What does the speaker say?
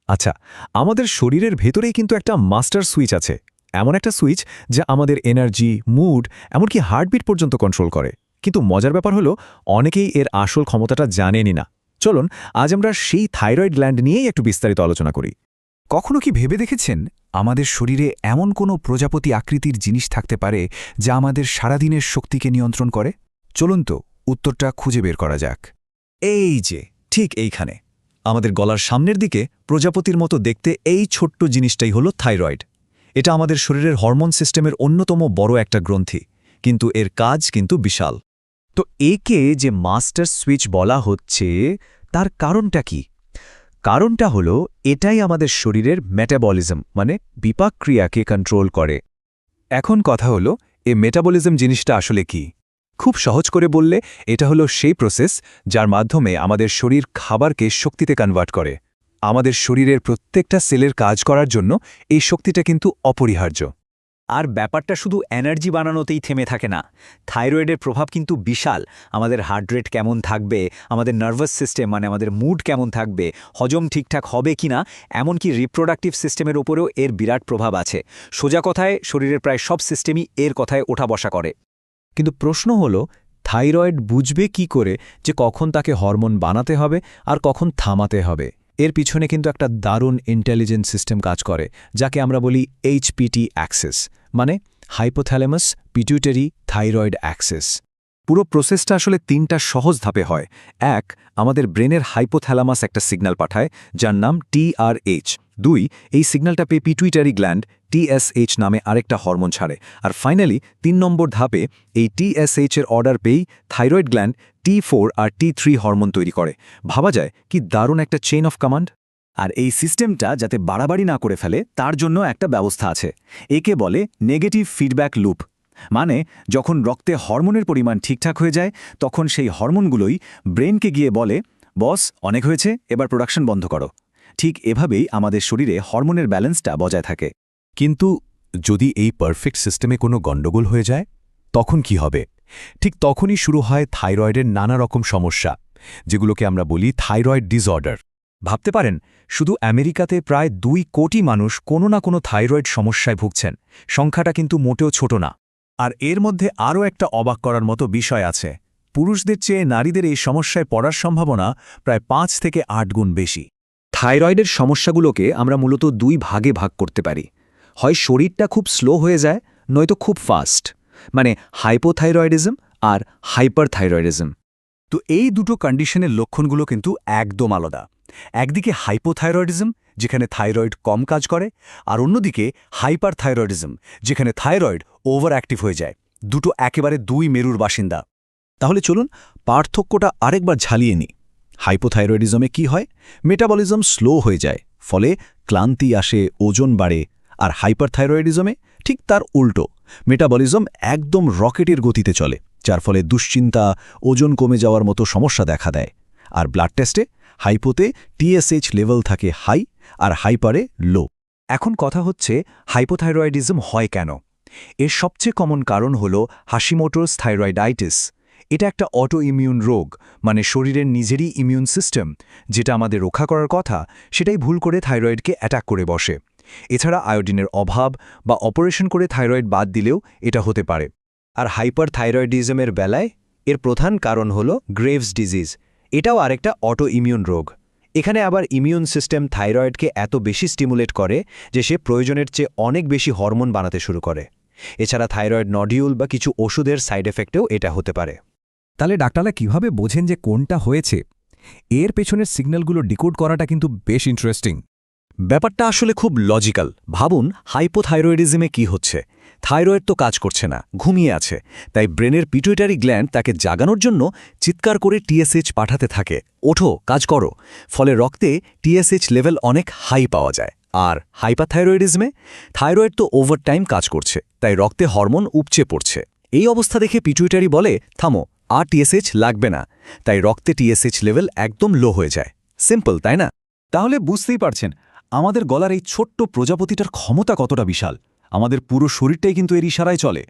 আচ্ছা, আমাদের শরীরের ভেতরেই কিন্তু একটা মাস্টার সুইচ আছে, এমন একটা সুইচ যা আমাদের এনার্জি, মুড, এমনকি হার্টবিট পর্যন্ত কন্ট্রোল করে। কিন্তু মজার ব্যাপার হলো অনেকেই এর আসল ক্ষমতাটা জানেনই না। চলুন আজ আমরা সেই থাইরয়েড গ্ল্যান্ড নিয়েই একটু বিস্তারিত আলোচনা করি। কখনো কি ভেবে দেখেছেন আমাদের শরীরে এমন কোনো প্রজাপতি আকৃতির জিনিস থাকতে পারে যা আমাদের সারাদিনের শক্তিকে নিয়ন্ত্রণ করে? চলুন তো উত্তরটা খুঁজে বের করা যাক। এই যে ঠিক এইখানে আমাদের গলার সামনের দিকে প্রজাপতির মতো দেখতে এই ছোট্ট জিনিসটাই হলো থাইরয়েড। এটা আমাদের শরীরের হরমোন সিস্টেমের অন্যতম বড় একটা গ্রন্থি, কিন্তু এর কাজ কিন্তু বিশাল। তো একে যে মাস্টার সুইচ বলা হচ্ছে, তার কারণটা কি? কারণটা হলো এটাই আমাদের শরীরের মেটাবলিজম মানে বিপাক ক্রিয়াকে কন্ট্রোল করে। এখন কথা হলো এই মেটাবলিজম জিনিসটা আসলে কি? খুব সহজ করে বললে এটা হলো সেই প্রসেস যার মাধ্যমে আমাদের শরীর খাবারকে শক্তিতে কনভার্ট করে। আমাদের শরীরের প্রত্যেকটা সেলের কাজ করার জন্য এই শক্তিটা কিন্তু অপরিহার্য। আর ব্যাপারটা শুধু এনার্জি বানানোতেই থেমে থাকে না। থাইরয়েডের প্রভাব কিন্তু বিশাল। আমাদের হার্ট রেট কেমন থাকবে, আমাদের নার্ভাস সিস্টেম মানে আমাদের মুড কেমন থাকবে, হজম ঠিকঠাক হবে কিনা, এমনকি রিপ্রোডাক্টিভ সিস্টেমের ওপরেও এর বিরাট প্রভাব আছে। সোজা কথায় শরীরের প্রায় সব সিস্টেমই এর কথায় ওঠা বসা করে। কিন্তু প্রশ্ন হলো, থাইরয়েড বুঝবে কি করে যে কখন তাকে হরমোন বানাতে হবে আর কখন থামাতে হবে? এর পিছনে কিন্তু একটা দারুণ ইন্টেলিজেন্স সিস্টেম কাজ করে, যাকে আমরা বলি এইচপিটি অ্যাক্সেস, মানে হাইপোথ্যালামাস পিটুইটারি থাইরয়েড অ্যাক্সেস। পুরো প্রসেসটা আসলে ৩টা সহজ ধাপে হয়। এক, আমাদের ব্রেনের হাইপোথ্যালামাস একটা সিগন্যাল পাঠায় যার নাম TRH। ২, এই সিগন্যালটা পেয়ে পিটুইটারি গ্ল্যান্ড TSH নামে আরেকটা হরমোন ছাড়ে। আর ফাইনালি ৩ নম্বর ধাপে এই TSH এর অর্ডার পেয়েই থাইরয়েড গ্ল্যান্ড T4 আর T3 হরমোন তৈরি করে। ভাবা যায় কি দারুণ একটা চেইন অফ কমান্ড। আর এই সিস্টেমটা যাতে বাড়াবাড়ি না করে ফেলে তার জন্য একটা ব্যবস্থা আছে। একে বলে নেগেটিভ ফিডব্যাক লুপ। মানে যখন রক্তে হরমোনের পরিমাণ ঠিকঠাক হয়ে যায় তখন সেই হরমোনগুলোই ব্রেনকে গিয়ে বলে, বস অনেক হয়েছে, এবার প্রোডাকশন বন্ধ করো। ঠিক এভাবেই আমাদের শরীরে হরমোনের ব্যালেন্সটা বজায় থাকে। কিন্তু যদি এই পারফেক্ট সিস্টেমে কোনো গণ্ডগোল হয়ে যায়, তখন কি হবে? ঠিক তখনই শুরু হয় থাইরয়েডের নানা রকম সমস্যা, যেগুলোকে আমরা বলি থাইরয়েড ডিসঅর্ডার। ভাবতে পারেন, শুধু আমেরিকাতে প্রায় ২ কোটি মানুষ কোনো না কোনো থাইরয়েড সমস্যায় ভুগছেন। সংখ্যাটা কিন্তু মোটেও ছোট না। আর এর মধ্যে আরও একটা অবাক করার মতো বিষয় আছে। পুরুষদের চেয়ে নারীদের এই সমস্যায় পড়ার সম্ভাবনা প্রায় ৫ থেকে ৮ গুণ বেশি। থাইরয়েডের সমস্যাগুলোকে আমরা মূলত ২ ভাগে ভাগ করতে পারি। হয় শরীরটা খুব স্লো হয়ে যায়, নয়তো খুব ফাস্ট, মানে হাইপোথাইরয়েডিজম আর হাইপারথাইরয়েডিজম। তো এই দুটো কন্ডিশনের লক্ষণগুলো কিন্তু একদম আলাদা। একদিকে হাইপোথাইরয়েডিজম, যেখানে থাইরয়েড কম কাজ করে, আর অন্যদিকে হাইপারথাইরয়েডিজম, যেখানে থাইরয়েড ওভার অ্যাক্টিভ হয়ে যায়। দুটো একেবারে ২ মেরুর বাসিন্দা। তাহলে চলুন পার্থক্যটা আরেকবার ঝালিয়ে নিই। হাইপোথাইরয়েডিজমে কি হয়? মেটাবলিজম স্লো হয়ে যায়, ফলে ক্লান্তি আসে, ওজন বাড়ে। আর হাইপারথাইরয়েডিজমে ঠিক তার উল্টো, মেটাবলিজম একদম রকেটের গতিতে চলে, যার ফলে দুশ্চিন্তা, ওজন কমে যাওয়ার মতো সমস্যা দেখা দেয়। আর ব্লাড টেস্টে হাইপোতে TSH লেভেল থাকে হাই আর হাইপারে লো। এখন কথা হচ্ছে হাইপোথাইরয়েডিজম হয় কেন? এর সবচেয়ে কমন কারণ হল হাশিমোটোস থাইরয়েডাইটিস। এটা একটা অটো ইমিউন রোগ, মানে শরীরের নিজেরই ইমিউন সিস্টেম, যেটা আমাদের রক্ষা করার কথা সেটাই ভুল করে থাইরয়েডকে অ্যাটাক করে বসে। এছাড়া আয়োডিনের অভাব বা অপারেশন করে থাইরয়েড বাদ দিলেও এটা হতে পারে। আর হাইপারথাইরয়েডিজমের বেলায় এর প্রধান কারণ হল গ্রেভস ডিজিজ। এটাও আরেকটা অটো ইমিউন রোগ। এখানে আবার ইমিউন সিস্টেম থাইরয়েডকে এত বেশি স্টিমুলেট করে যে সে প্রয়োজনের চেয়ে অনেক বেশি হরমোন বানাতে শুরু করে। এছাড়া থাইরয়েড নডিউল বা কিছু ওষুধের সাইড এফেক্টেও এটা হতে পারে। তাহলে ডাক্তাররা কিভাবে বোঝেন যে কোনটা হয়েছে? এর পেছনের সিগন্যালগুলো ডিকোড করাটা কিন্তু বেশ ইন্টারেস্টিং। ব্যাপারটা আসলে খুব লজিক্যাল। ভাবুন, হাইপোথাইরয়েডিজমে কি হচ্ছে? থাইরয়েড তো কাজ করছে না, ঘুমিয়ে আছে। তাই ব্রেনের পিটুইটারি গ্ল্যান্ড তাকে জাগানোর জন্য চিৎকার করে TSH পাঠাতে থাকে, ওঠো, কাজ করো। ফলে রক্তে TSH লেভেল অনেক হাই পাওয়া যায়। আর হাইপারথাইরয়েডিজমে থাইরয়েড তো ওভারটাইম কাজ করছে, তাই রক্তে হরমোন উপচে পড়ছে। এই অবস্থা দেখে পিটুইটারি বলে, থামো, আর TSH লাগবে না। তাই রক্তে TSH লেভেল একদম লো হয়ে যায়। সিম্পল, তাই না? তাহলে বুঝতেই পারছেন আমাদের গলার এই ছোট্ট প্রজাপতিটার ক্ষমতা কতটা বিশাল। আমাদের পুরো শরীরটাই কিন্তু এর ইশারায় চলে।